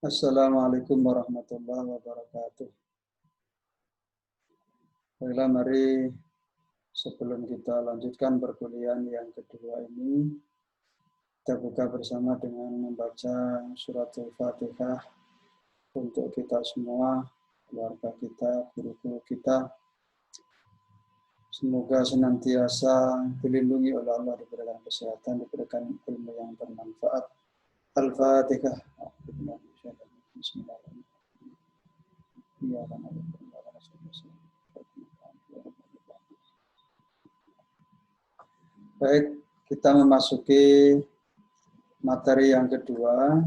Assalamualaikum warahmatullahi wabarakatuh. Baiklah, mari sebelum kita lanjutkan perkuliahan yang kedua ini, kita buka bersama dengan membaca surat Al-Fatihah untuk kita semua, keluarga kita, guru-guru kita. Semoga senantiasa dilindungi oleh Allah, diberikan kesehatan, diberikan ilmu yang bermanfaat. Al-Fatihah. Baik, kita memasuki materi yang kedua.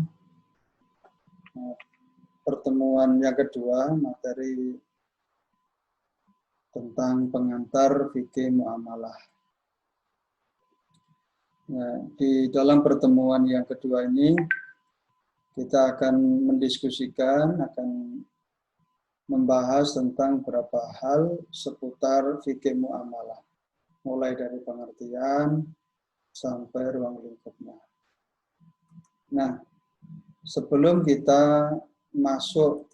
Pertemuan yang kedua, materi tentang pengantar fikih muamalah. Nah, di dalam pertemuan yang kedua ini, kita akan mendiskusikan, akan membahas tentang beberapa hal seputar fikih muamalah. Mulai dari pengertian sampai ruang lingkupnya. Nah, sebelum kita masuk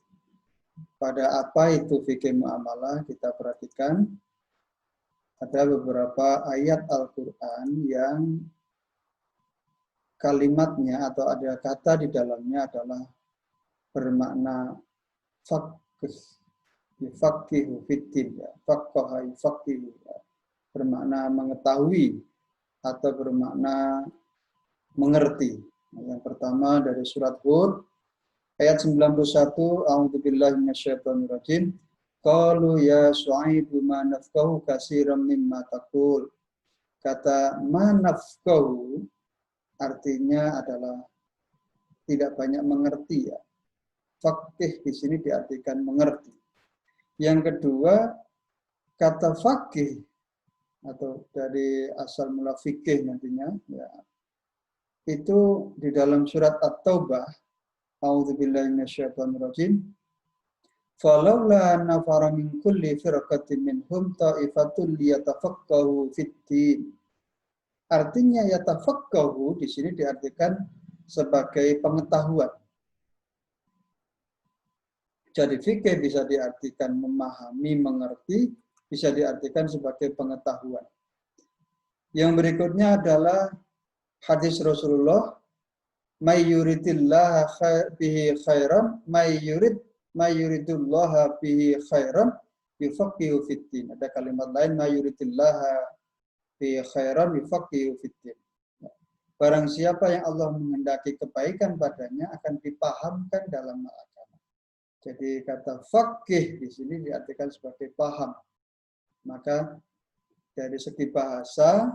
pada apa itu fikih muamalah, kita perhatikan ada beberapa ayat Al-Quran yang kalimatnya atau ada kata di dalamnya adalah bermakna faqih, yufaqihu fiddin, faqaha yufaqihu, bermakna mengetahui atau bermakna mengerti. Yang pertama dari surat Hud ayat 91, a'udzubillahi minasyaitonirrajim. Qalu ya Syu'aibu ma nafqahu katsiran mimma taqul. Kata ma nafqahu artinya adalah tidak banyak mengerti ya. Faqih di sini diartikan mengerti. Yang kedua, kata faqih atau dari asal mula fikih nantinya ya, itu di dalam surat At-Taubah, a'udzubillahi minasyaitonirrajim. Falaula nafara min kulli firqatin minhum ta'ifatun liyatafaqahu fid-din. Artinya yatafaqahu di sini diartikan sebagai pengetahuan. Jadi fikih bisa diartikan memahami, mengerti, bisa diartikan sebagai pengetahuan. Yang berikutnya adalah hadis Rasulullah, may yuridillah bihi khairan, may yuridullah bihi khairan yufaqihu fiddin. Ada kalimat lain, may yuridillah bihi khairan yufaqihu fiddin. Barang siapa yang Allah menghendaki kebaikan padanya akan dipahamkan dalam agama. Jadi kata faqih di sini diartikan sebagai paham. Maka dari segi bahasa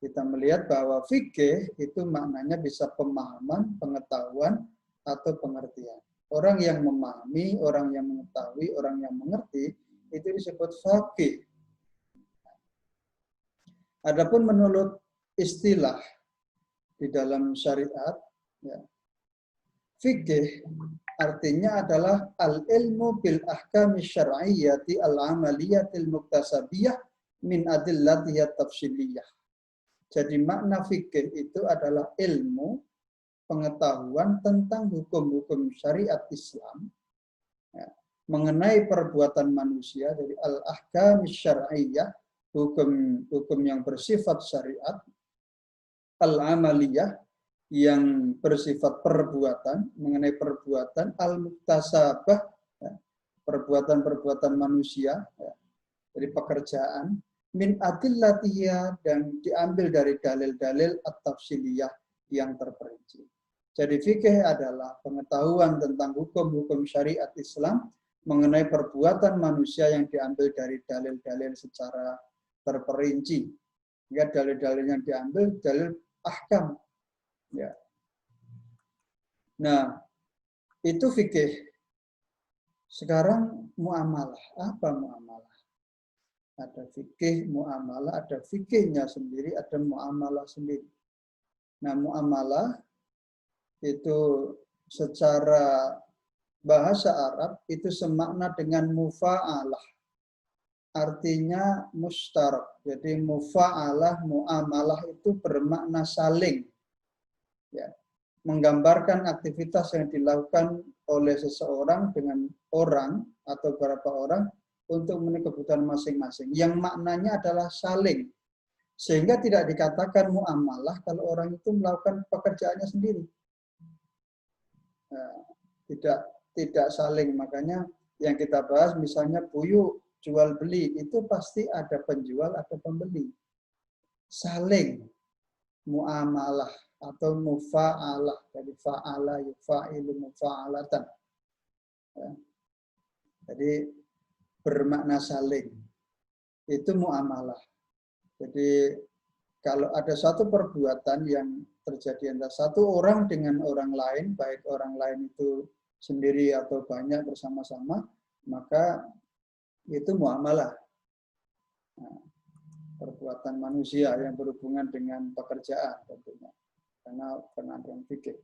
kita melihat bahwa fikih itu maknanya bisa pemahaman, pengetahuan, atau pengertian. Orang yang memahami, orang yang mengetahui, orang yang mengerti, itu disebut faqih. Adapun menurut istilah di dalam syariat, ya, fikih artinya adalah al-ilmu bil ahkami syar'iyyati al-amaliyatil muktasabiyah min adillatiyat tafsiliyah. Jadi makna fikih itu adalah ilmu, pengetahuan tentang hukum-hukum syariat Islam ya, mengenai perbuatan manusia dari al-ahkam syar'iyyah, hukum yang bersifat syariat, al-amaliyah yang bersifat perbuatan, mengenai perbuatan, al-muktasabah, ya, perbuatan-perbuatan manusia, ya, dari pekerjaan, min adillatiyah, dan diambil dari dalil-dalil at-tafsiliyah yang terperinci. Jadi fikih adalah pengetahuan tentang hukum-hukum syariat Islam mengenai perbuatan manusia yang diambil dari dalil-dalil secara terperinci. Ya, dalil-dalil yang diambil dalil ahkam. Ya. Nah, itu fikih. Sekarang muamalah. Apa muamalah? Ada fikih muamalah, ada fikihnya sendiri, ada muamalah sendiri. Nah, muamalah itu secara bahasa Arab itu semakna dengan mufa'alah. Artinya mustarak. Jadi mufa'alah, muamalah itu bermakna saling. Ya. menggambarkan aktivitas yang dilakukan oleh seseorang dengan orang atau beberapa orang untuk memenuhi kebutuhan masing-masing. Yang maknanya adalah saling. Sehingga tidak dikatakan muamalah kalau orang itu melakukan pekerjaannya sendiri. Nah, tidak saling. Makanya yang kita bahas misalnya buyuk jual beli itu pasti ada penjual, ada pembeli. Saling muamalah atau mufa'alah, dari fa'ala yufa'ilu mufa'alatan. Ya. Jadi bermakna saling. Itu muamalah. Jadi kalau ada satu perbuatan yang terjadi antara satu orang dengan orang lain, baik orang lain itu sendiri atau banyak bersama-sama, maka itu muamalah. Nah, perbuatan manusia yang berhubungan dengan pekerjaan tentunya. Karena ada yang fikih.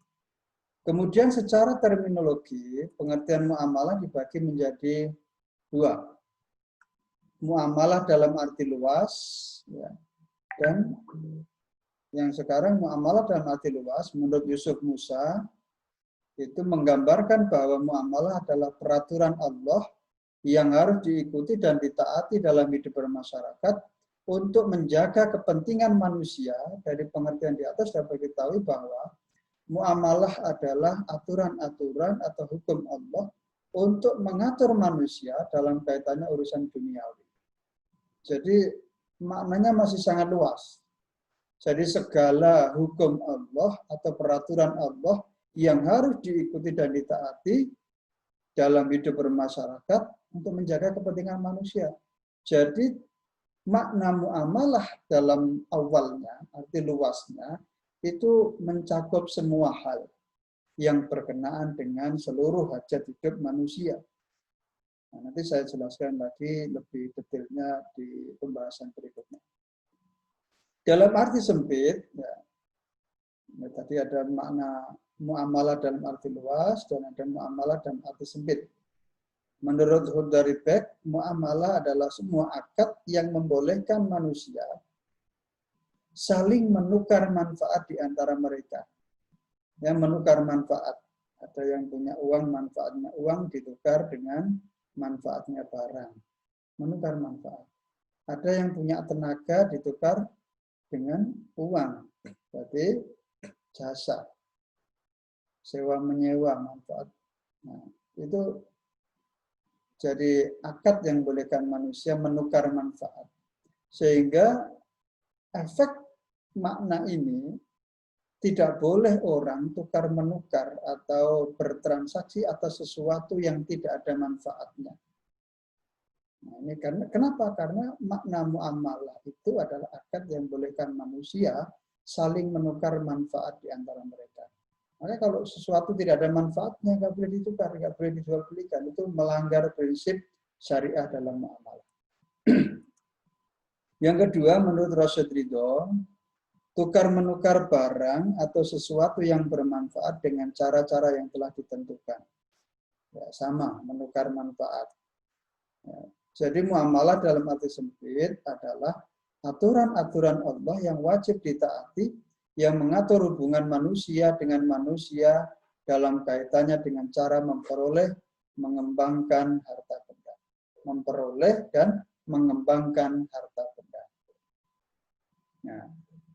Kemudian secara terminologi, pengertian muamalah dibagi menjadi dua. Muamalah dalam arti luas, ya, dan yang sekarang muamalah dalam arti luas, menurut Yusuf Musa, itu menggambarkan bahwa muamalah adalah peraturan Allah yang harus diikuti dan ditaati dalam hidup bermasyarakat untuk menjaga kepentingan manusia. Dari pengertian di atas dapat diketahui bahwa muamalah adalah aturan-aturan atau hukum Allah untuk mengatur manusia dalam kaitannya urusan duniawi. Jadi maknanya masih sangat luas. Jadi segala hukum Allah atau peraturan Allah yang harus diikuti dan ditaati dalam hidup bermasyarakat untuk menjaga kepentingan manusia. Jadi makna muamalah dalam awalnya, arti luasnya, itu mencakup semua hal yang berkenaan dengan seluruh hajat hidup manusia. Nah, nanti saya jelaskan lagi lebih detailnya di pembahasan berikutnya. Dalam arti sempit, ya, tadi ada makna muamalah dalam arti luas dan ada muamalah dalam arti sempit. Menurut Hudari Beck, muamalah adalah semua akad yang membolehkan manusia saling menukar manfaat di antara mereka. Yang menukar manfaat. Ada yang punya uang, manfaatnya uang ditukar dengan manfaatnya barang. Menukar manfaat. Ada yang punya tenaga ditukar dengan uang. Berarti jasa. Sewa menyewa manfaat. Nah, itu jadi akad yang bolehkan manusia menukar manfaat. Sehingga efek makna ini tidak boleh orang tukar-menukar atau bertransaksi atas sesuatu yang tidak ada manfaatnya. Nah, ini kenapa? Karena makna muamalah itu adalah akad yang bolehkan manusia saling menukar manfaat di antara mereka. Makanya kalau sesuatu tidak ada manfaatnya, nggak boleh ditukar, nggak boleh dijual belikan. Itu melanggar prinsip syariah dalam muamalah. Yang kedua, menurut Rashid Ridho, tukar-menukar barang atau sesuatu yang bermanfaat dengan cara-cara yang telah ditentukan. Ya, sama, menukar manfaat. Ya, jadi muamalah dalam arti sempit adalah aturan-aturan Allah yang wajib ditaati, yang mengatur hubungan manusia dengan manusia dalam kaitannya dengan cara memperoleh, mengembangkan harta benda. Memperoleh dan mengembangkan harta benda. Nah,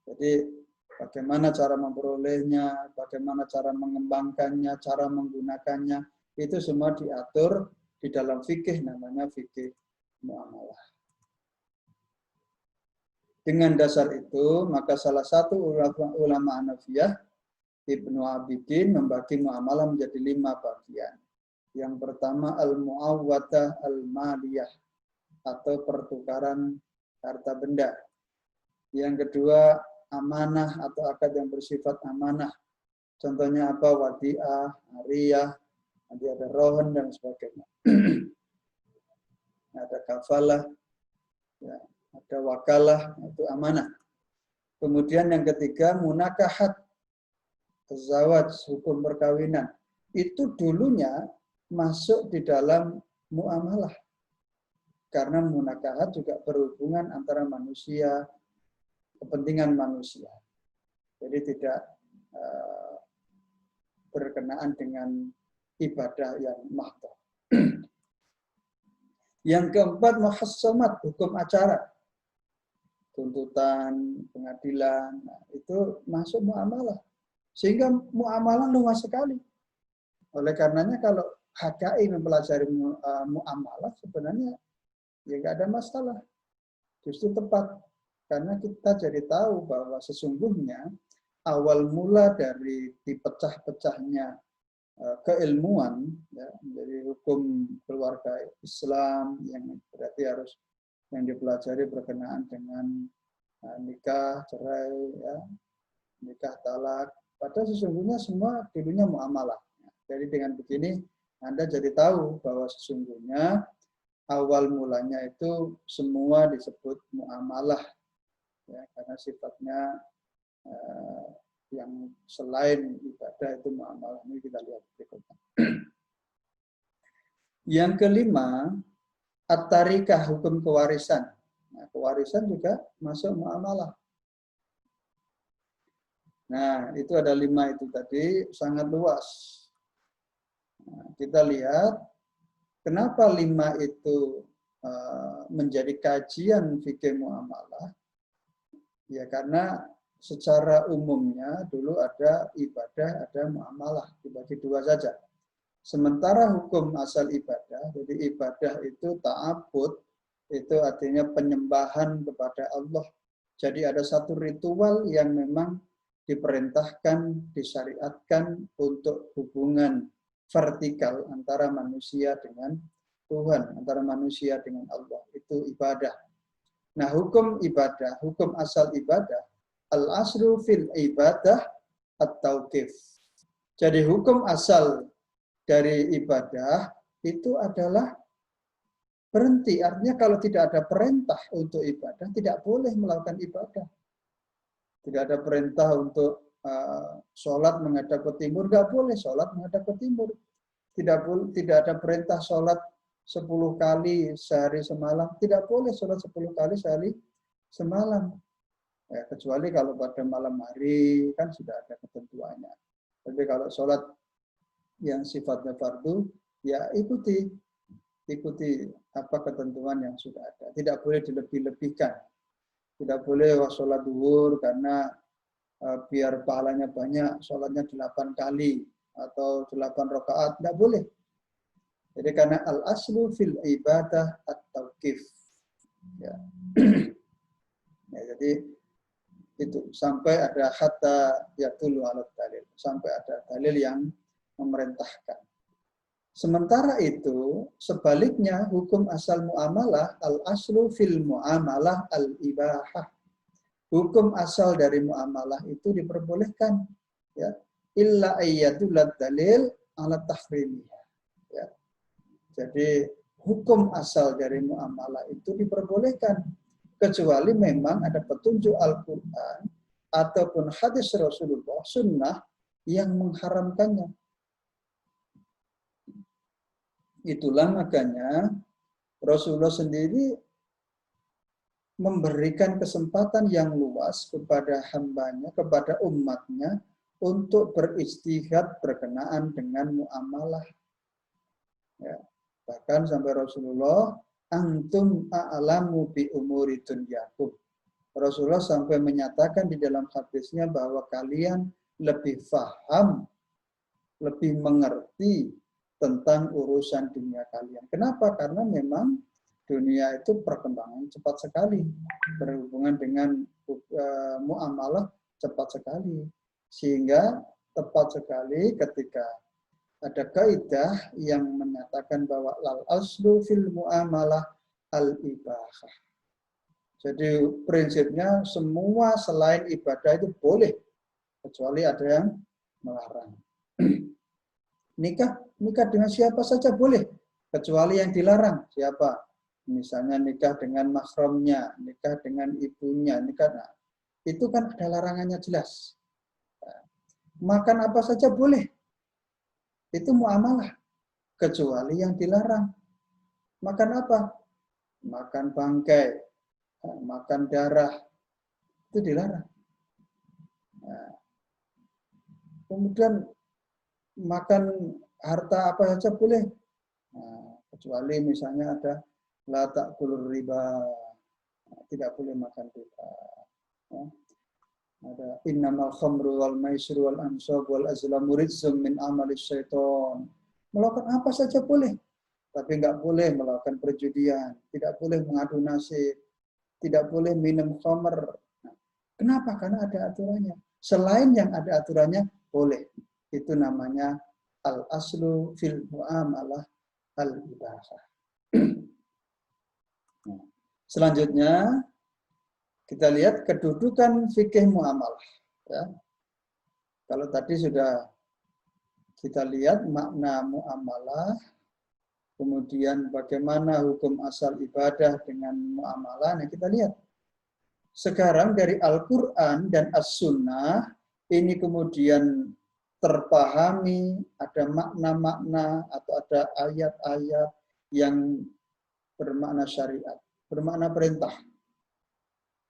jadi bagaimana cara memperolehnya, bagaimana cara mengembangkannya, cara menggunakannya, itu semua diatur di dalam fikih, namanya fikih muamalah. Dengan dasar itu, maka salah satu ulama Hanafiyah, Ibnu Abidin, membagi muamalah menjadi 5 bagian. Yang pertama, al-mu'awwadah al-maliyah, atau pertukaran harta benda. Yang kedua, amanah atau akad yang bersifat amanah. Contohnya apa? Wadi'ah, ariyah, nanti ada rohan dan sebagainya. Ada kafalah, ya, ada wakalah, itu amanah. Kemudian yang ketiga, munakahat, zawaj, hukum perkawinan. Itu dulunya masuk di dalam muamalah. Karena munakahat juga berhubungan antara manusia, kepentingan manusia. Jadi tidak berkenaan dengan ibadah yang mahdoh. Yang keempat, muhassamat, hukum acara. Tuntutan, pengadilan, nah, itu masuk muamalah. Sehingga muamalah luas sekali. Oleh karenanya kalau HKI mempelajari muamalah sebenarnya ya nggak ada masalah. Justru tepat. Karena kita jadi tahu bahwa sesungguhnya awal mula dari dipecah-pecahnya keilmuan, ya, dari hukum keluarga Islam yang berarti harus yang dipelajari berkenaan dengan nikah, cerai, ya, nikah, talak. Padahal sesungguhnya semua dulunya muamalah. Jadi dengan begini Anda jadi tahu bahwa sesungguhnya awal mulanya itu semua disebut muamalah, ya, karena sifatnya yang selain ibadah itu muamalah. Ini kita lihat berikutnya. Yang kelima, at-tarikah, hukum kewarisan. Nah, kewarisan juga masuk muamalah. Nah, itu ada 5 itu tadi, sangat luas. Nah, kita lihat kenapa 5 itu menjadi kajian fikih muamalah. Ya karena secara umumnya dulu ada ibadah, ada muamalah, dibagi 2 saja. Sementara hukum asal ibadah, jadi ibadah itu ta'abbud, itu artinya penyembahan kepada Allah. Jadi ada satu ritual yang memang diperintahkan, disyariatkan untuk hubungan vertikal antara manusia dengan Tuhan, antara manusia dengan Allah. Itu ibadah. Nah, hukum ibadah, hukum asal ibadah, al-aslu fil ibadah at-tauqif. Jadi hukum asal dari ibadah itu adalah berhenti. Artinya kalau tidak ada perintah untuk ibadah, tidak boleh melakukan ibadah. Tidak ada perintah untuk sholat menghadap ke timur, nggak boleh sholat menghadap ke timur. Tidak ada perintah sholat 10 kali sehari semalam, tidak boleh sholat 10 kali sehari semalam. Ya, kecuali kalau pada malam hari kan sudah ada ketentuannya. Tapi kalau sholat yang sifatnya fardu, ya ikuti apa ketentuan yang sudah ada. Tidak boleh dilebih-lebihkan. Tidak boleh sholat zuhur karena biar pahalanya banyak, sholatnya 8 kali atau 8 rakaat, tidak boleh. Jadi karena al-aslu fil ibadah at-tauqif. Ya. Ya, jadi itu sampai ada hatta yatulu alat dalil, sampai ada dalil yang memerintahkan. Sementara itu, sebaliknya hukum asal muamalah al-aslu fil muamalah al-ibahah. Hukum asal dari muamalah itu diperbolehkan, ya. Illa ayyadulat dalil ala tahrimiha. Ya. Jadi hukum asal dari muamalah itu diperbolehkan kecuali memang ada petunjuk Al-Qur'an ataupun hadis Rasulullah sunnah yang mengharamkannya. Itulah makanya Rasulullah sendiri memberikan kesempatan yang luas kepada hambanya, kepada umatnya untuk beristihad berkenaan dengan muamalah. Ya. Bahkan sampai Rasulullah, antum a'lamu bi umuri dunyakum. Rasulullah sampai menyatakan di dalam hadisnya bahwa kalian lebih paham, lebih mengerti tentang urusan dunia kalian. Kenapa? Karena memang dunia itu perkembangan cepat sekali. Berhubungan dengan muamalah cepat sekali. Sehingga tepat sekali ketika ada kaidah yang menyatakan bahwa lal aslu fil muamalah al ibahah. Jadi prinsipnya semua selain ibadah itu boleh kecuali ada yang melarang. Nikah dengan siapa saja boleh kecuali yang dilarang. Siapa? Misalnya nikah dengan mahramnya, nikah dengan ibunya, nikah. Nah, itu kan ada larangannya jelas. Makan apa saja boleh. Itu muamalah. Kecuali yang dilarang. Makan apa? Makan bangkai, makan darah. Itu dilarang. Nah, kemudian makan harta apa saja boleh. Nah, kecuali misalnya ada la ta'kulur riba, tidak boleh makan riba. Ya. Ada innamal khamru wal maisru wal ansab wal azlamu rijzum min amali syaiton. Melakukan apa saja boleh, tapi nggak boleh melakukan perjudian, tidak boleh mengadu nasib, tidak boleh minum khamr. Nah, kenapa? Karena ada aturannya. Selain yang ada aturannya boleh. Itu namanya al-aslu fil mu'amalah al-ibahah. Nah, selanjutnya kita lihat kedudukan fikih muamalah. Ya. Kalau tadi sudah kita lihat makna muamalah, kemudian bagaimana hukum asal ibadah dengan muamalah. Nah, kita lihat. Sekarang dari Al-Quran dan As-Sunnah, ini kemudian terpahami, ada makna-makna atau ada ayat-ayat yang bermakna syariat, bermakna perintah.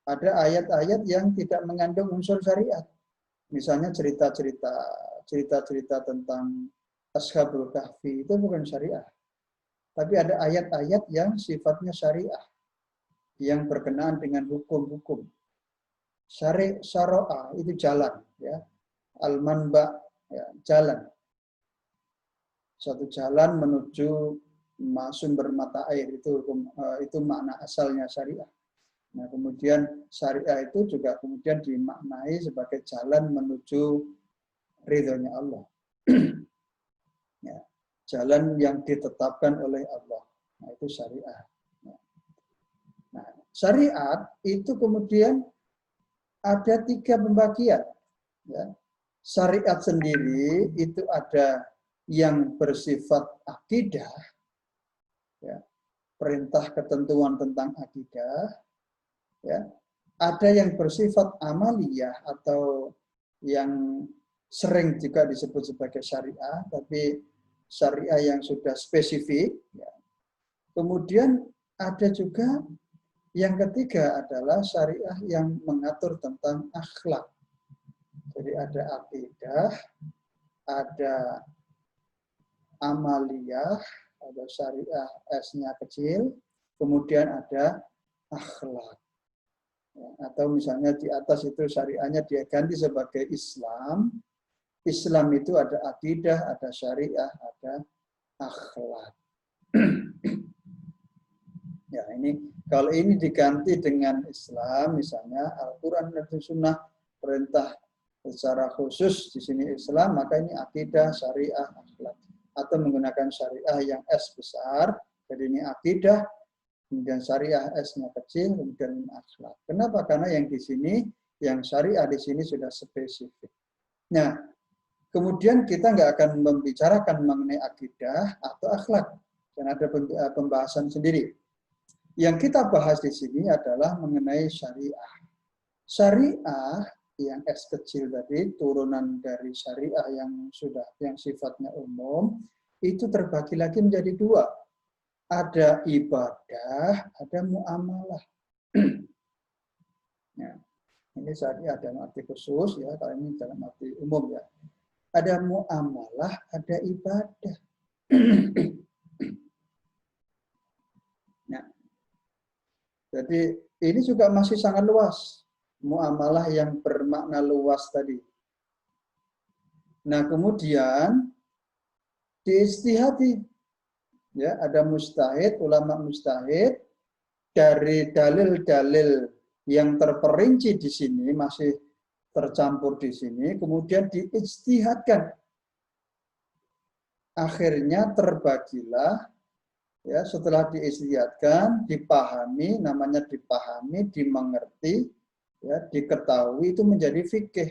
Ada ayat-ayat yang tidak mengandung unsur syariat. Misalnya cerita-cerita tentang Ashabul Kahfi itu bukan syariah. Tapi ada ayat-ayat yang sifatnya syariah, yang berkenaan dengan hukum-hukum. Syara'a itu jalan, ya. Al-manba, ya, jalan. Suatu jalan menuju sumber mata air, itu makna asalnya syariah. Nah, kemudian syariah itu juga kemudian dimaknai sebagai jalan menuju ridhonya Allah. Ya, jalan yang ditetapkan oleh Allah. Nah, itu syariah. Nah, syariat itu kemudian ada 3 pembagian. Ya. Syariat sendiri itu ada yang bersifat akidah, ya, perintah ketentuan tentang akidah. Ya. Ada yang bersifat amaliyah atau yang sering juga disebut sebagai syariah, tapi syariah yang sudah spesifik. Ya. Kemudian ada juga yang ketiga adalah syariah yang mengatur tentang akhlak. Jadi ada akidah, ada amaliyah, ada syariah S-nya kecil, kemudian ada akhlak. Ya, atau misalnya di atas itu syariahnya dia ganti sebagai Islam. Islam itu ada akidah, ada syariah, ada akhlak. Ya, ini kalau ini diganti dengan Islam, misalnya Al-Quran dan Sunnah perintah secara khusus di sini Islam, maka ini akidah, syariah, akhlak. Atau menggunakan syariah yang S besar, jadi ini akidah, kemudian syariah S-nya kecil, kemudian akhlak. Kenapa? Karena yang di sini, yang syariah di sini sudah spesifik. Nah, kemudian kita nggak akan membicarakan mengenai akidah atau akhlak, dan ada pembahasan sendiri. Yang kita bahas di sini adalah mengenai syariah. Syariah yang S kecil tadi, turunan dari syariah yang sifatnya umum, itu terbagi lagi menjadi 2. Ada ibadah, ada muamalah. Ya, ini syariah dalam arti khusus, ya, kalau ini dalam arti umum, ya. Ada muamalah, ada ibadah. Nah, jadi ini juga masih sangat luas. Muamalah yang bermakna luas tadi. Nah, kemudian diistihadi. Ya, ada mujtahid, ulama mujtahid, dari dalil-dalil yang terperinci di sini, masih tercampur di sini, kemudian diijtihadkan. Akhirnya terbagilah, ya, setelah diistihadkan, dipahami, namanya dipahami, dimengerti, ya, diketahui, itu menjadi fikih.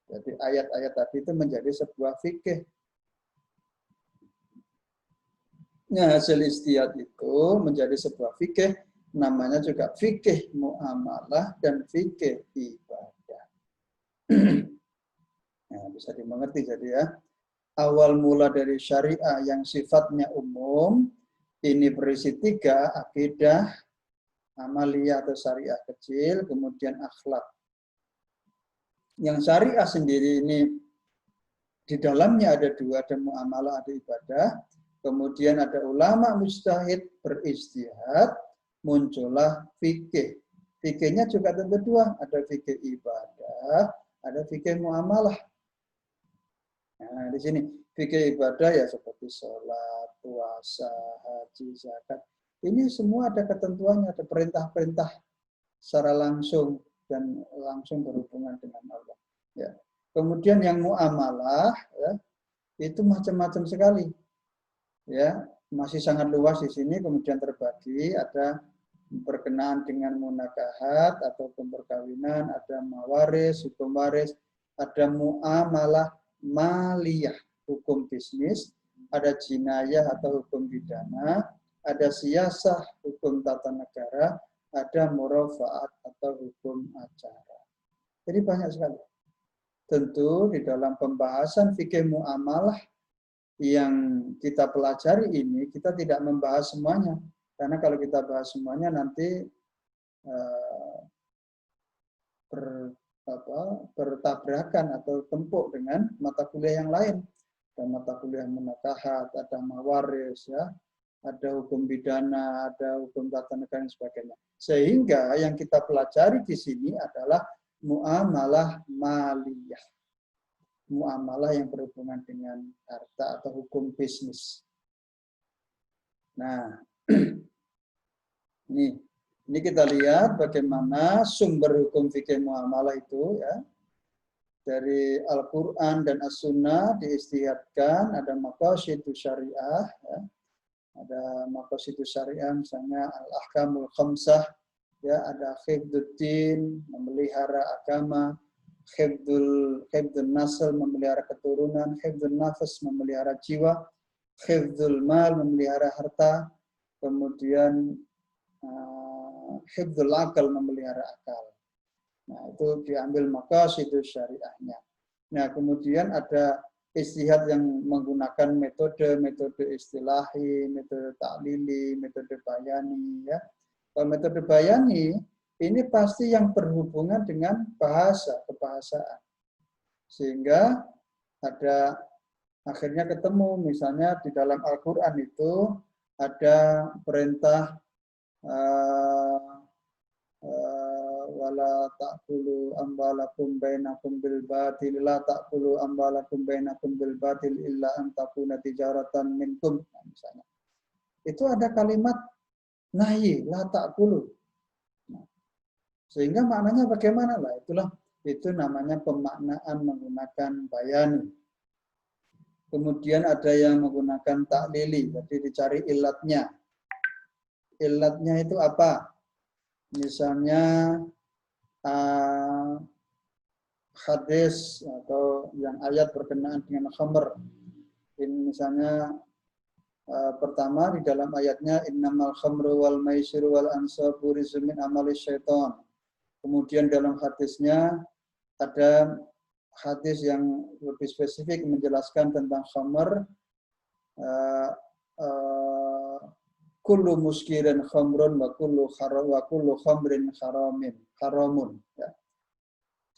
Jadi ayat-ayat tadi itu menjadi sebuah fikih. Nah, hasil istihad itu menjadi sebuah fikih, namanya juga fikih muamalah dan fikih ibadah. Nah, bisa dimengerti jadi, ya. Awal mula dari syariah yang sifatnya umum, ini berisi 3, akidah, amaliyah atau syariah kecil, kemudian akhlak. Yang syariah sendiri ini Di dalamnya ada dua, ada muamalah, ada ibadah. Kemudian ada ulama mujtahid beristihad, muncullah fikih. Fikihnya juga tentu dua, ada fikih ibadah, ada fikih muamalah. Nah, di sini fikih ibadah ya seperti sholat, puasa, haji, zakat. Ini semua ada ketentuannya, ada perintah-perintah secara langsung dan langsung berhubungan dengan Allah. Ya. Kemudian yang muamalah, ya, itu macam-macam sekali. Ya, masih sangat luas di sini. Kemudian terbagi ada berkenaan dengan munakahat atau perkawinan, ada mawaris, hukum waris, ada muamalah maliyah, hukum bisnis, ada jinayah atau hukum pidana, ada siyasah, hukum tata negara, ada murafaat atau hukum acara. Jadi banyak sekali. Tentu di dalam pembahasan fikih muamalah yang kita pelajari ini, kita tidak membahas semuanya. Karena kalau kita bahas semuanya nanti bertabrakan atau tempuk dengan mata kuliah yang lain. Ada mata kuliah munakahat, ada mawaris, ya, ada hukum pidana, ada hukum tata negara dan sebagainya. Sehingga yang kita pelajari di sini adalah muamalah maliyah. Muamalah yang berhubungan dengan harta atau hukum bisnis. Nah, ini kita lihat bagaimana sumber hukum fikih muamalah itu, ya. Dari Al-Quran dan As-Sunnah diistihadkan, ada maqasidus syariah, ya. Ada maqasidus syariah, misalnya Al-Ahkamul Khamsah, ya, ada khifduddin, memelihara agama, khifdul nasl, memelihara keturunan, khifdul nafas, memelihara jiwa, khifdul mal, memelihara harta, kemudian khifdul akal, memelihara akal. Nah, itu diambil maqasidus syariahnya. Nah, kemudian ada istihad yang menggunakan metode istilahi, metode ta'lili, metode bayani, ya. Kalau metode bayani ini pasti yang berhubungan dengan bahasa, kebahasaan. Sehingga ada akhirnya ketemu, misalnya di dalam Al-Quran itu ada perintah wala ta'kulu ambalakum bainakum bil batil, la ta'kulu ambalakum bainakum bil batil illa an takuna tijaratan minkum. Nah, misalnya. Itu ada kalimat nahi, la ta'kulu. Nah, sehingga maknanya bagaimana lah? Itu namanya pemaknaan menggunakan bayani. Kemudian ada yang menggunakan taklili, jadi dicari ilatnya. Ilatnya itu apa? Misalnya hadis atau yang ayat berkenaan dengan khamr. Ini misalnya pertama di dalam ayatnya innamal khamru wal maisiru wal ansabu rizqun min amali syaitan. Kemudian dalam hadisnya ada hadis yang lebih spesifik menjelaskan tentang khamr. Kullu muskirin khamrun wa kullu khamrin haramun. Ya.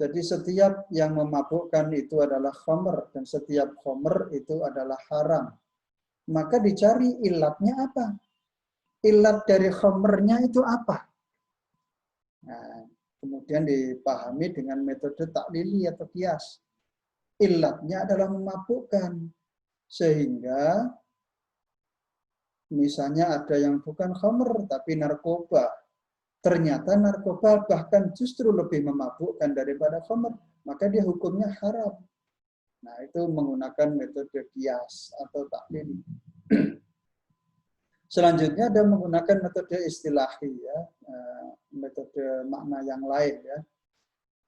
Jadi setiap yang memabukkan itu adalah khamr dan setiap khamr itu adalah haram. Maka dicari ilatnya apa? Ilat dari khamrnya itu apa? Nah, kemudian dipahami dengan metode taklili atau kias. Ilatnya adalah memabukkan. Sehingga misalnya ada yang bukan khamr tapi narkoba. Ternyata narkoba bahkan justru lebih memabukkan daripada khamr, maka dia hukumnya haram. Nah, itu menggunakan metode kias atau taklil. Selanjutnya ada menggunakan metode istilahi, ya, metode makna yang lain, ya.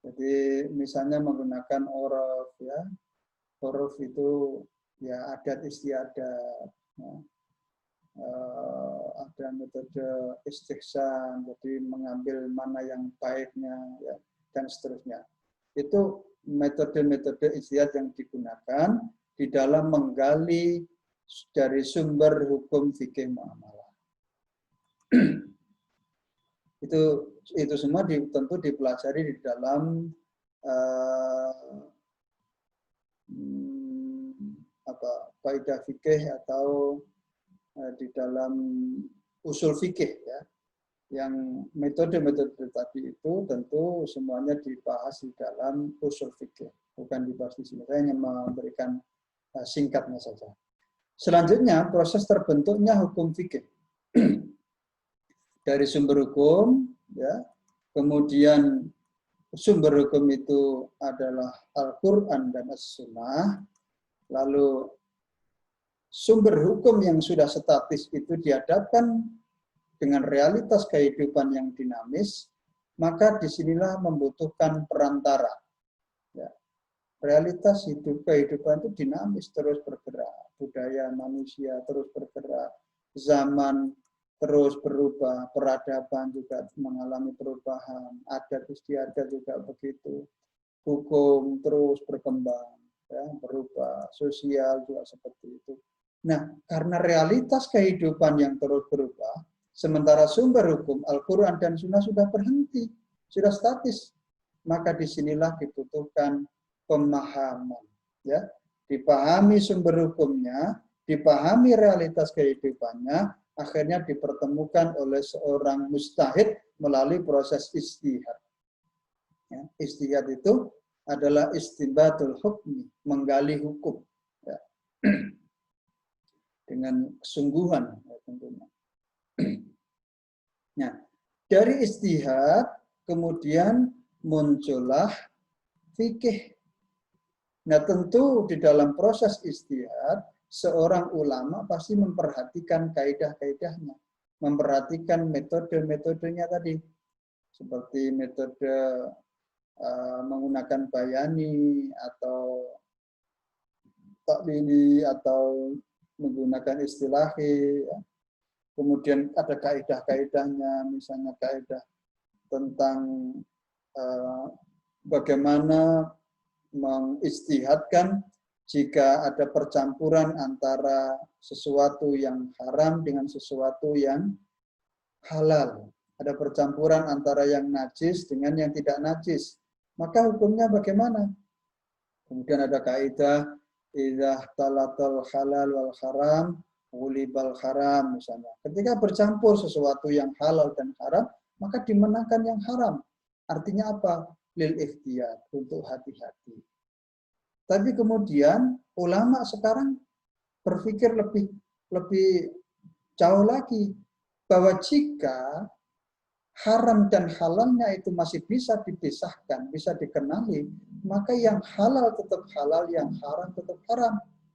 Jadi misalnya menggunakan uruf, ya. Uruf itu ya adat istiadat. Ya. Ada metode istihsan, jadi mengambil mana yang baiknya, ya, dan seterusnya. Itu metode-metode istihad yang digunakan di dalam menggali dari sumber hukum fikih muamalah. itu semua tentu dipelajari di dalam kaidah fikih atau di dalam usul fikih ya. Yang metode-metode tadi itu tentu semuanya dibahas di dalam usul fikih, bukan dibahas di sini. Saya hanya memberikan singkatnya saja. Selanjutnya proses terbentuknya hukum fikih dari sumber hukum, ya. Kemudian sumber hukum itu adalah Al-Quran dan As-Sunnah. Lalu sumber hukum yang sudah statis itu dihadapkan dengan realitas kehidupan yang dinamis, maka disinilah membutuhkan perantara. Ya. Realitas hidup kehidupan itu dinamis, terus bergerak. Budaya manusia terus bergerak. Zaman terus berubah. Peradaban juga mengalami perubahan. Adat istiadat juga begitu. Hukum terus berkembang, ya, berubah. Sosial juga seperti itu. Nah, karena realitas kehidupan yang terus berubah, sementara sumber hukum Al-Quran dan Sunnah sudah berhenti, sudah statis. Maka disinilah dibutuhkan pemahaman. Ya. Dipahami sumber hukumnya, dipahami realitas kehidupannya, akhirnya dipertemukan oleh seorang mujtahid melalui proses ijtihad. Ya. Ijtihad itu adalah istinbatul hukmi, menggali hukum. Ya. Dengan kesungguhan ya, tentunya. Nah, dari ijtihad kemudian muncullah fikih. Nah, tentu di dalam proses ijtihad seorang ulama pasti memperhatikan kaidah-kaidahnya, memperhatikan metode-metodenya tadi, seperti metode menggunakan bayani atau taklili atau menggunakan istilahi. Ya. Kemudian ada kaidah-kaidahnya, misalnya kaidah tentang bagaimana mengijtihadkan jika ada percampuran antara sesuatu yang haram dengan sesuatu yang halal. Ada percampuran antara yang najis dengan yang tidak najis. Maka hukumnya bagaimana? Kemudian ada kaidah idza talatal halal wal haram ulibal haram misalnya. Ketika bercampur sesuatu yang halal dan haram, maka dimenangkan yang haram. Artinya apa? Lil ikhtiyar, untuk hati-hati. Tapi kemudian ulama sekarang berpikir lebih jauh lagi, bahwa jika haram dan halalnya itu masih bisa dipisahkan, bisa dikenali, maka yang halal tetap halal, yang haram tetap haram.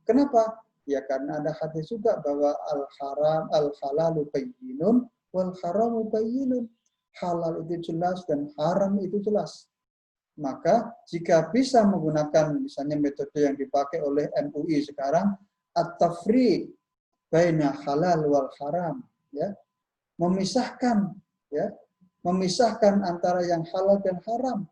Kenapa? Ya karena ada hadis juga bahwa al-haram al-halalu bayyinun wal haramu bayyinun. Halal itu jelas dan haram itu jelas. Maka jika bisa menggunakan misalnya metode yang dipakai oleh MUI sekarang, at-tafriq baina halal wal haram, ya. Memisahkan, ya. Memisahkan antara yang halal dan haram.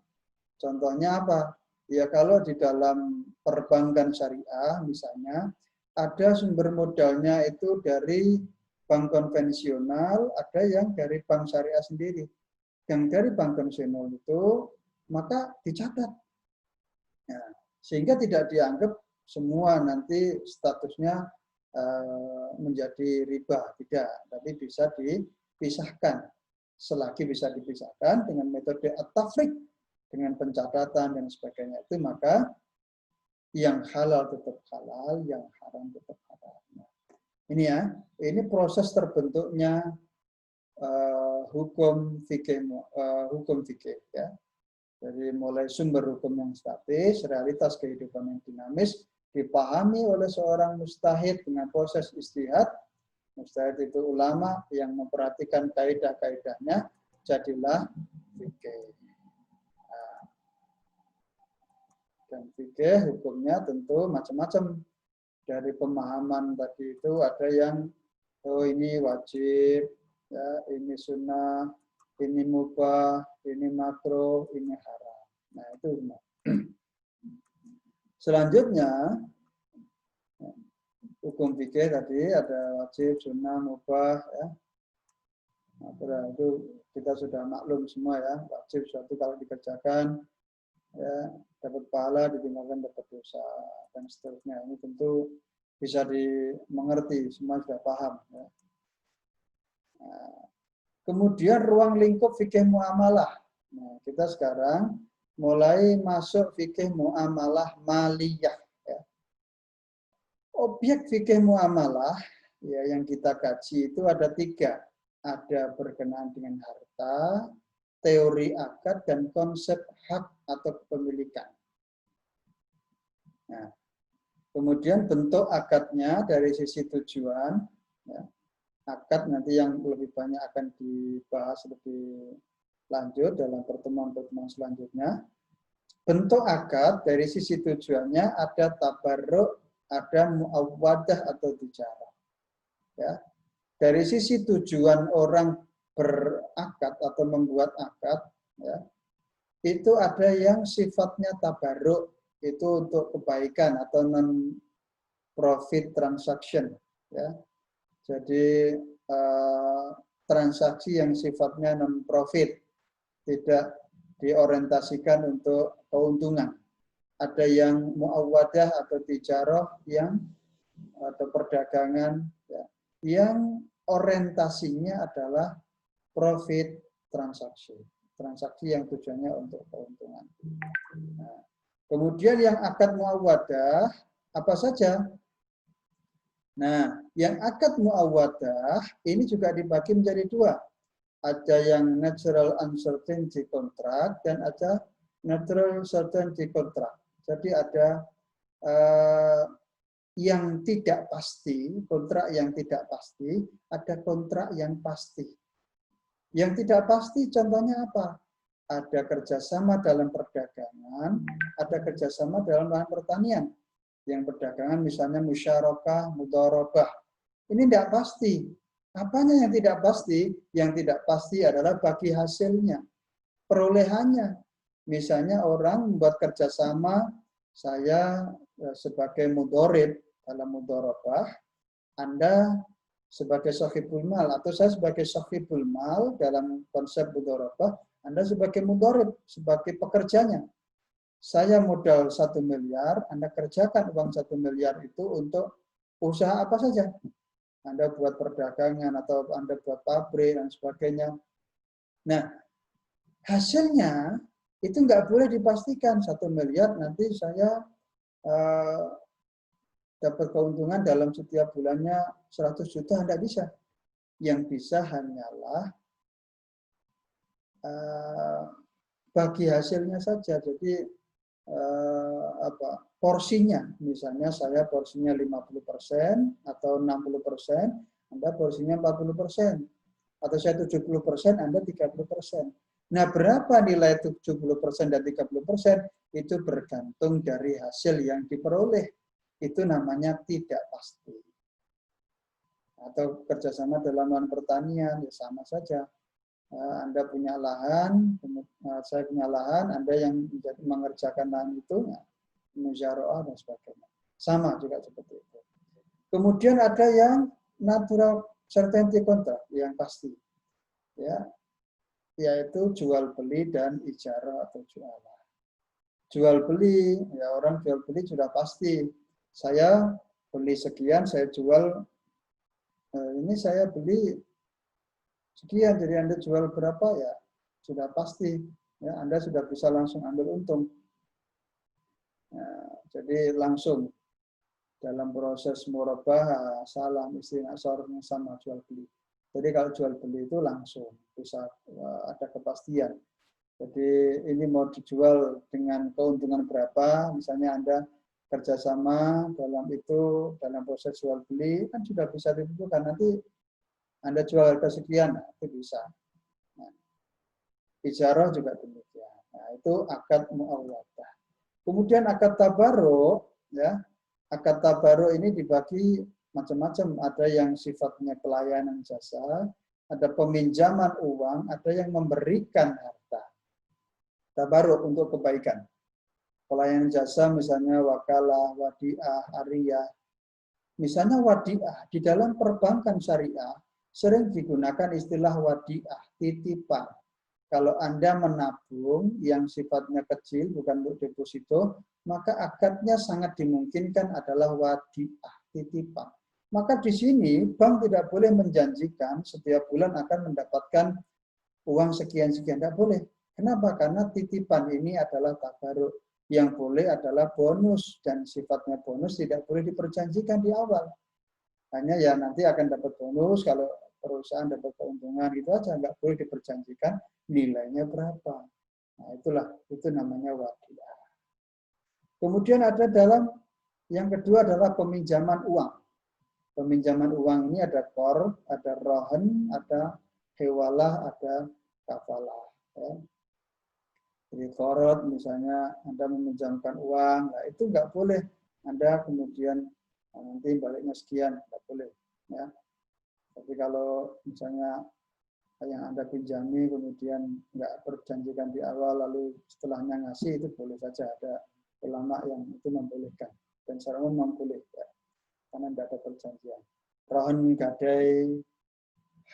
Contohnya apa? Ya kalau di dalam perbankan syariah misalnya ada sumber modalnya itu dari bank konvensional, ada yang dari bank syariah sendiri. Yang dari bank konvensional itu maka dicatat. Nah, sehingga tidak dianggap semua nanti statusnya menjadi riba, tidak, tapi bisa dipisahkan. Selagi bisa dipisahkan dengan metode at-tafriq, dengan pencatatan dan sebagainya itu, maka yang halal tetap halal, yang haram tetap haram. Ini ya, ini proses terbentuknya hukum fikih ya. Jadi mulai sumber hukum yang statis, realitas kehidupan yang dinamis dipahami oleh seorang mujtahid dengan proses ijtihad. Mujtahid itu ulama yang memperhatikan kaidah-kaidahnya, jadilah fikih. Dan fikih hukumnya tentu macam-macam. Dari pemahaman tadi itu ada yang oh ini wajib, ya, ini sunnah, ini mubah, ini makruh, ini haram. Nah itu. Selanjutnya hukum fikih tadi ada wajib, sunnah, mubah, ya. Nah, itu kita sudah maklum semua ya. Wajib suatu kalau dikerjakan ya dapat pahala, ditinggalkan dapat dosa dan seterusnya. Ini tentu bisa dimengerti, semua sudah paham. Ya. Nah, kemudian ruang lingkup fikih muamalah. Nah, kita sekarang mulai masuk fikih muamalah maliyah. Ya. Objek fikih muamalah ya, yang kita kaji itu ada 3. Ada berkenaan dengan harta, teori akad, dan konsep hak atau kepemilikan. Nah, kemudian bentuk akadnya dari sisi tujuan, ya, akad nanti yang lebih banyak akan dibahas lebih lanjut dalam pertemuan-pertemuan selanjutnya. Bentuk akad dari sisi tujuannya ada tabarruk, ada muawwadah atau tijarah. Ya. Dari sisi tujuan orang berakad atau membuat akad, ya, itu ada yang sifatnya tabarruk, itu untuk kebaikan atau non profit transaction, ya. Jadi transaksi yang sifatnya non profit, tidak diorientasikan untuk keuntungan. Ada yang muawwadah atau tijarah yang atau perdagangan, ya, yang orientasinya adalah profit transaksi, transaksi yang tujuannya untuk keuntungan. Nah, kemudian yang akad muawwadah apa saja? Nah, yang akad muawwadah ini juga dibagi menjadi 2. Ada yang natural uncertainty contract dan ada natural certainty contract. Jadi ada yang tidak pasti, kontrak yang tidak pasti, ada kontrak yang pasti. Yang tidak pasti contohnya apa? Ada kerjasama dalam perdagangan, ada kerjasama dalam lahan pertanian. Yang perdagangan misalnya musyarakah, mudharabah. Ini tidak pasti. Apanya yang tidak pasti? Yang tidak pasti adalah bagi hasilnya, perolehannya. Misalnya orang membuat kerjasama, saya sebagai mudharib dalam mudharabah, Anda sebagai sahibul mal, atau saya sebagai sahibul mal dalam konsep mudharabah, Anda sebagai mudharib, sebagai pekerjanya. Saya modal 1 miliar, Anda kerjakan uang 1 miliar itu untuk usaha apa saja. Anda buat perdagangan atau Anda buat pabrik dan sebagainya. Nah, hasilnya itu nggak boleh dipastikan 1 miliar nanti saya dapat keuntungan dalam setiap bulannya 100 juta, Anda bisa. Yang bisa hanyalah bagi hasilnya saja. Jadi porsinya, misalnya saya porsinya 50% atau 60%, Anda porsinya 40%, atau saya 70%, Anda 30%. Nah, berapa nilai 70% dan 30% itu bergantung dari hasil yang diperoleh. Itu namanya tidak pasti. Atau kerjasama dalam lahan pertanian, ya sama saja. Anda punya lahan, saya punya lahan, Anda yang mengerjakan lahan itu, musyaraah dan sebagainya. Sama juga seperti itu. Kemudian ada yang natural certainty contract, yang pasti. Ya, yaitu jual beli dan ijarah atau jualan. Jual beli, ya orang jual beli sudah pasti. Saya beli sekian, saya jual, ini saya beli sekian, jadi Anda jual berapa ya sudah pasti. Ya, Anda sudah bisa langsung ambil untung. Nah, jadi langsung dalam proses murabah, salam, istinasor sama jual beli. Jadi kalau jual beli itu langsung bisa ada kepastian. Jadi ini mau dijual dengan keuntungan berapa, misalnya Anda kerjasama dalam itu, dalam proses jual beli, kan sudah bisa ditentukan. Nanti Anda jual harga sekian, nah, itu bisa. Nah, ijarah juga demikian. Nah, itu akad muawwadah. Kemudian akad tabarruk, ya, akad tabarruk ini dibagi macam-macam. Ada yang sifatnya pelayanan jasa, ada peminjaman uang, ada yang memberikan harta. Tabarruk untuk kebaikan. Pelayanan jasa misalnya wakalah, wadiah, ariyah. Misalnya wadiah, di dalam perbankan syariah sering digunakan istilah wadiah, titipan. Kalau Anda menabung yang sifatnya kecil, bukan untuk deposito, maka akadnya sangat dimungkinkan adalah wadiah, titipan. Maka di sini bank tidak boleh menjanjikan setiap bulan akan mendapatkan uang sekian-sekian. Tidak boleh. Kenapa? Karena titipan ini adalah tabaruk. Yang boleh adalah bonus. Dan sifatnya bonus tidak boleh diperjanjikan di awal. Hanya ya nanti akan dapat bonus kalau perusahaan dapat keuntungan gitu aja. Nggak boleh diperjanjikan nilainya berapa. Nah itulah, itu namanya wadiah. Kemudian ada yang kedua adalah peminjaman uang. Peminjaman uang ini ada qard, ada rohan, ada hewalah, ada kafalah. Ya. Jadi qard misalnya Anda meminjamkan uang, nah itu nggak boleh. Anda kemudian nanti baliknya sekian, nggak boleh. Ya. Tapi kalau misalnya yang Anda pinjami kemudian nggak perjanjikan di awal, lalu setelahnya ngasih, itu boleh saja. Ada ulama yang itu membolehkan. Dan secara umum boleh. Ya. Karena tidak ada perjanjian. Rohan gadai,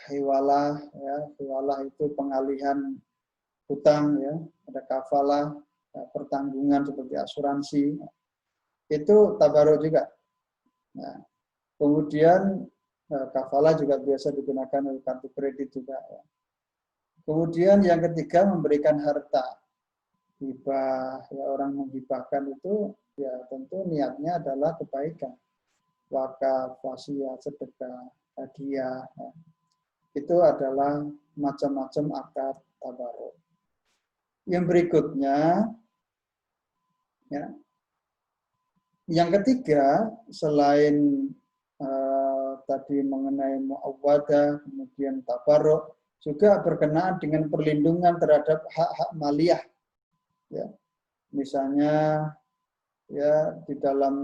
hiwalah, ya, hiwalah itu pengalihan hutang, ya, ada kafalah, ya, pertanggungan seperti asuransi, itu tabaruk juga. Nah, kemudian kafalah juga biasa digunakan oleh kartu kredit juga. Ya. Kemudian yang ketiga memberikan harta, hibah, ya, orang menghibahkan itu, ya tentu niatnya adalah kebaikan. Wakaf, wasiat, sedekah, hadiah, ya. Itu adalah macam-macam akad tabaruk. Yang berikutnya, ya, yang ketiga selain tadi mengenai muawwadah, kemudian tabaruk, juga berkenaan dengan perlindungan terhadap hak-hak maliyah. Ya. Misalnya, ya di dalam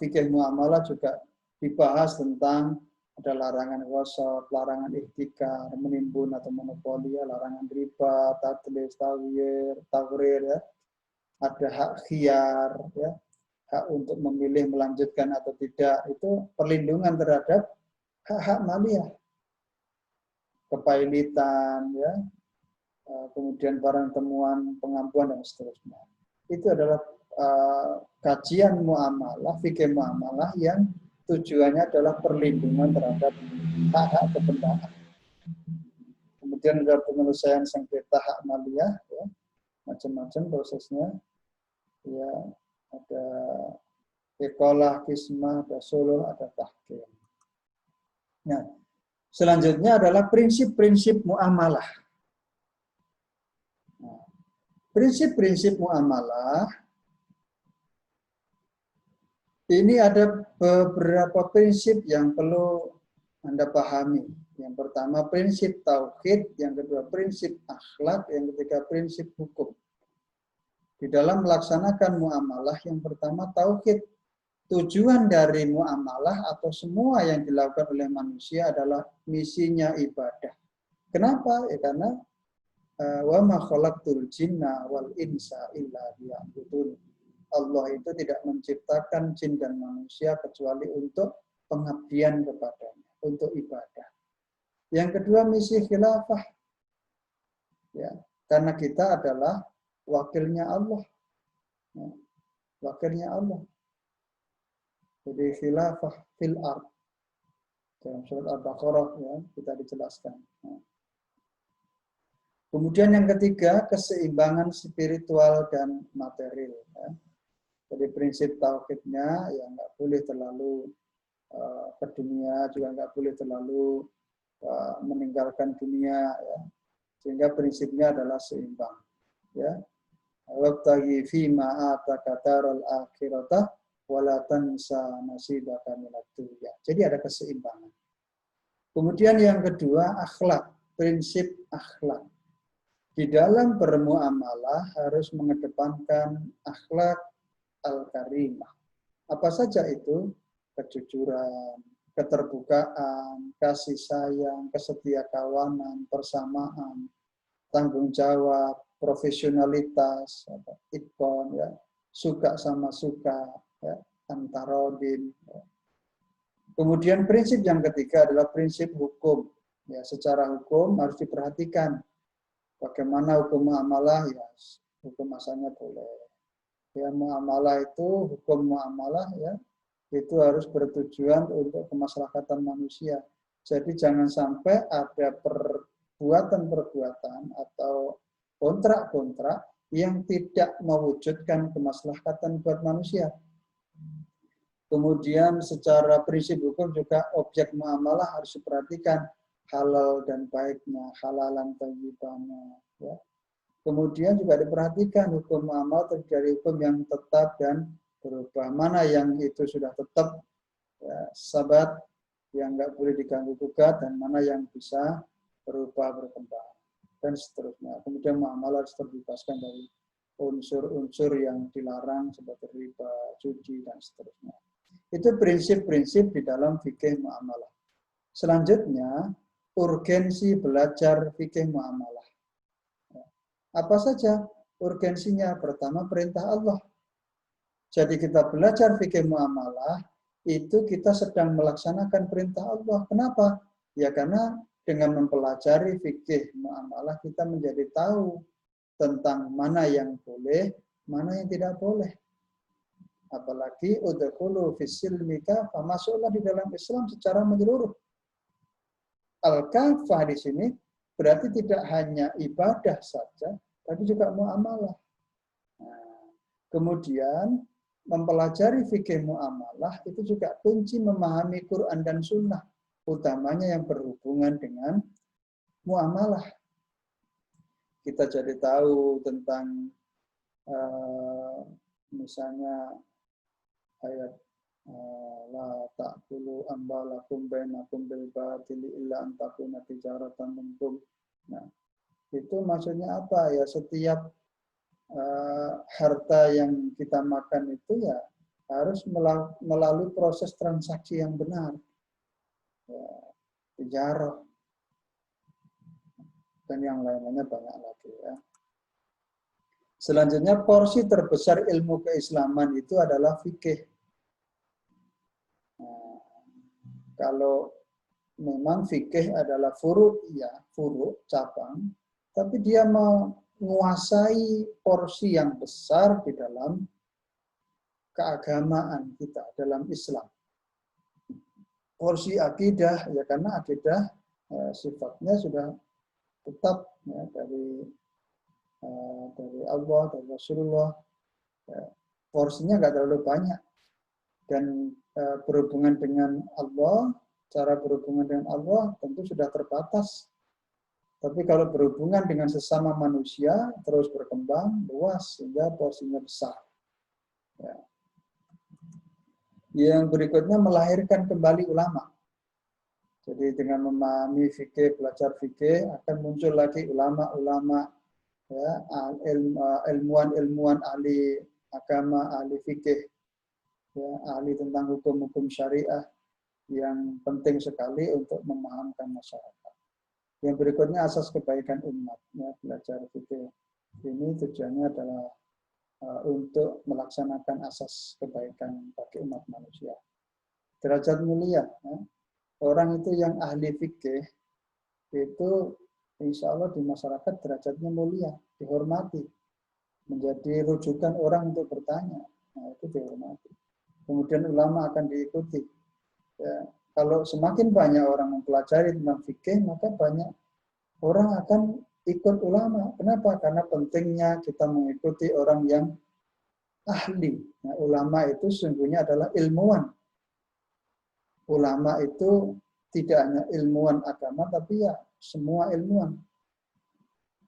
fikih muamalah juga dibahas tentang ada larangan wasat, larangan ihtikar, menimbun atau monopoli, ya, larangan riba, tadlis, tawrir, ya. Ada hak khiyar, ya, hak untuk memilih melanjutkan atau tidak, itu perlindungan terhadap hak-hak maliyah, kepailitan, ya, kemudian barang temuan, pengampuan dan seterusnya. Itu adalah kajian muamalah, fikih muamalah yang tujuannya adalah perlindungan terhadap hak-hak kebendaan. Kemudian ada penyelesaian sengketa hak maliyah, ya, macam-macam prosesnya. Ya, ada iqalah, kismah, ada suluh, ada tahkim. Nah, selanjutnya adalah prinsip-prinsip muamalah. Nah, prinsip-prinsip muamalah ini ada beberapa prinsip yang perlu Anda pahami. Yang pertama prinsip tauhid, yang kedua prinsip akhlak, yang ketiga prinsip hukum. Di dalam melaksanakan muamalah yang pertama tauhid. Tujuan dari muamalah atau semua yang dilakukan oleh manusia adalah misinya ibadah. Kenapa? Ya karena wa ma khalaqtul jinna wal insa illa liya'budun. Allah itu tidak menciptakan jin dan manusia kecuali untuk pengabdian kepadanya, untuk ibadah. Yang kedua misi khilafah. Ya, karena kita adalah wakilnya Allah. Ya, wakilnya Allah. Jadi khilafah fil ard. Dalam surat Al-Baqarah, ya, kita dijelaskan. Ya. Kemudian yang ketiga, keseimbangan spiritual dan material. Ya. Jadi prinsip tauhidnya ya nggak boleh terlalu ke dunia, juga nggak boleh terlalu meninggalkan dunia, ya. Sehingga prinsipnya adalah seimbang. Ya, wabtaghi fima ataka daral akhirata wala tansa nasibaka minad dunya. Jadi ada keseimbangan. Kemudian yang kedua akhlak, prinsip akhlak. Di dalam bermuamalah harus mengedepankan akhlak al-karimah. Apa saja itu? Kejujuran, keterbukaan, kasih sayang, kesetiakawanan, persamaan, tanggung jawab, profesionalitas, itqon, ya, suka sama suka, ya, antarodin. Ya. Kemudian prinsip yang ketiga adalah prinsip hukum. Ya, secara hukum harus diperhatikan bagaimana hukum muamalah, ya, hukum asalnya boleh. Ya, muamalah itu, hukum muamalah ya, itu harus bertujuan untuk kemaslahatan manusia. Jadi jangan sampai ada perbuatan-perbuatan atau kontrak-kontrak yang tidak mewujudkan kemaslahatan buat manusia. Kemudian secara prinsip hukum juga objek muamalah harus diperhatikan halal dan baiknya, halalan thayyibannya. Ya. Kemudian juga diperhatikan hukum muamalah dari hukum yang tetap dan berubah. Mana yang itu sudah tetap, ya, sabat, yang nggak boleh diganggu gugat, dan mana yang bisa berubah, berkembang, dan seterusnya. Kemudian muamalah harus terbebaskan dari unsur-unsur yang dilarang seperti riba, judi, dan seterusnya. Itu prinsip-prinsip di dalam fikih muamalah. Selanjutnya, urgensi belajar fikih muamalah. Apa saja urgensinya? Pertama, perintah Allah. Jadi kita belajar fikih muamalah, itu kita sedang melaksanakan perintah Allah. Kenapa? Ya karena dengan mempelajari fikih muamalah, kita menjadi tahu tentang mana yang boleh, mana yang tidak boleh. Apalagi udkhulu fis-silmi kafah, masuklah di dalam Islam secara menyeluruh. Al-kafah di sini berarti tidak hanya ibadah saja, tapi juga muamalah. Nah, kemudian mempelajari fikih muamalah itu juga kunci memahami Quran dan Sunnah, utamanya yang berhubungan dengan muamalah. Kita jadi tahu tentang misalnya ayat la ta'kulu amwalakum bainakum bil batili illa an takuna tijaratan minkum. Nah, itu maksudnya apa ya? Setiap harta yang kita makan itu ya harus melalui proses transaksi yang benar. Ya, tijarah dan yang lainnya banyak lagi ya. Selanjutnya, porsi terbesar ilmu keislaman itu adalah fikih. Nah, kalau memang fikih adalah furu', ya furu', cabang, tapi dia menguasai porsi yang besar di dalam keagamaan kita, dalam Islam. Porsi akidah, ya karena akidah sifatnya sudah tetap ya, dari Allah, dari Rasulullah, ya, porsinya nggak terlalu banyak. Dan berhubungan dengan Allah, cara berhubungan dengan Allah tentu sudah terbatas. Tapi kalau berhubungan dengan sesama manusia, terus berkembang, luas, sehingga porsinya besar. Ya. Yang berikutnya melahirkan kembali ulama. Jadi dengan memahami fikih, belajar fikih, akan muncul lagi ulama-ulama, ya, ilmuwan-ilmuwan ahli agama, ahli fikih, ya, ahli tentang hukum-hukum syariah yang penting sekali untuk memahamkan masyarakat. Yang berikutnya asas kebaikan umat, ya, belajar fikih ini tujuannya adalah untuk melaksanakan asas kebaikan bagi umat manusia. Derajat mulia, ya. Orang itu yang ahli fikih itu insya Allah di masyarakat derajatnya mulia, dihormati, menjadi rujukan orang untuk bertanya. Nah, itu dihormati. Kemudian ulama akan diikuti. Ya, kalau semakin banyak orang mempelajari tentang fikih, maka banyak orang akan ikut ulama. Kenapa? Karena pentingnya kita mengikuti orang yang ahli. Nah, ulama itu sesungguhnya adalah ilmuwan. Ulama itu tidak hanya ilmuwan agama, tapi ya semua ilmuwan.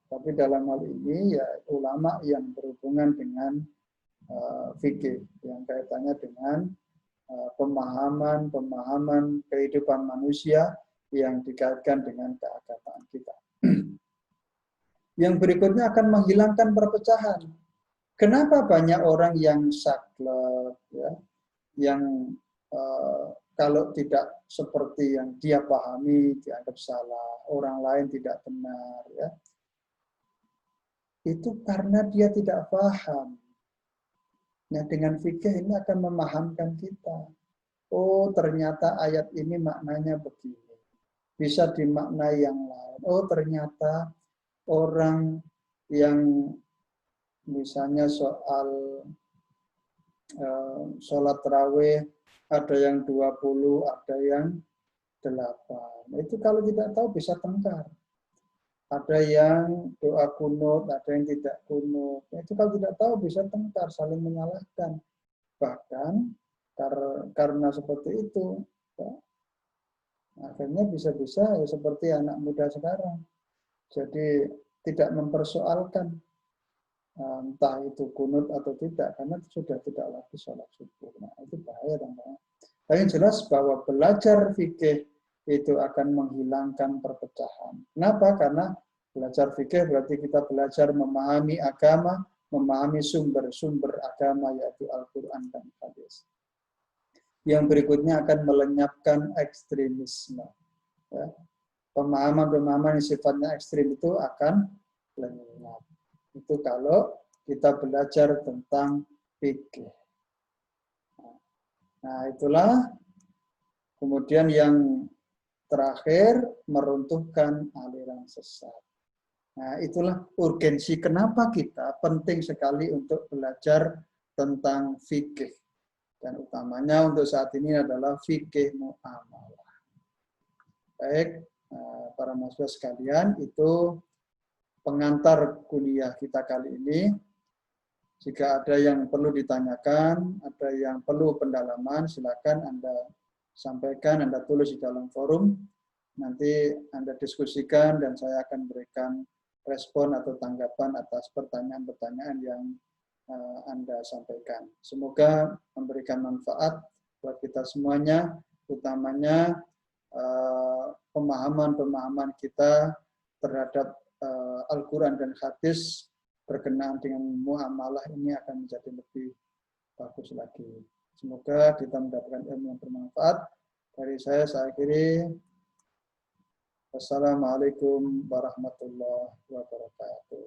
Tapi dalam hal ini ya ulama yang berhubungan dengan fikih, yang kaitannya dengan pemahaman kehidupan manusia yang dikaitkan dengan keagamaan kita. Yang berikutnya akan menghilangkan perpecahan. Kenapa banyak orang yang saklek, ya, yang kalau tidak seperti yang dia pahami dianggap salah, orang lain tidak benar, ya. Itu karena dia tidak paham. Nah, dengan fikih ini akan memahamkan kita. Oh, ternyata ayat ini maknanya begini. Bisa dimaknai yang lain. Oh, ternyata orang yang misalnya soal sholat tarawih, ada yang 20, ada yang 8. Itu kalau tidak tahu bisa tengkar. Ada yang doa kunut, ada yang tidak kunut. Itu kalau tidak tahu bisa tengkar, saling menyalahkan. Bahkan karena seperti itu, ya, akhirnya bisa-bisa ya seperti anak muda sekarang. Jadi tidak mempersoalkan entah itu kunut atau tidak, karena sudah tidak lagi sholat subuh. Nah, itu bahaya teman-teman. Tapi jelas bahwa belajar fikih itu akan menghilangkan perpecahan. Kenapa? Karena belajar fikih berarti kita belajar memahami agama, memahami sumber-sumber agama, yaitu Al-Quran dan hadis. Yang berikutnya akan melenyapkan ekstremisme. Ya. Pemahaman-pemahaman yang sifatnya ekstrim itu akan lenyap. Itu kalau kita belajar tentang fikih. Nah, itulah kemudian yang terakhir, meruntuhkan aliran sesat. Nah, itulah urgensi kenapa kita penting sekali untuk belajar tentang fikih. Dan utamanya untuk saat ini adalah fikih muamalah. Baik, para mahasiswa sekalian, itu pengantar kuliah kita kali ini. Jika ada yang perlu ditanyakan, ada yang perlu pendalaman, silakan Anda sampaikan, Anda tulis di dalam forum. Nanti Anda diskusikan dan saya akan berikan respon atau tanggapan atas pertanyaan-pertanyaan yang Anda sampaikan. Semoga memberikan manfaat buat kita semuanya, utamanya pemahaman-pemahaman kita terhadap Al-Quran dan hadis berkenaan dengan muamalah ini akan menjadi lebih bagus lagi. Semoga kita mendapatkan ilmu yang bermanfaat. Dari saya akhiri. Wassalamualaikum warahmatullahi wabarakatuh.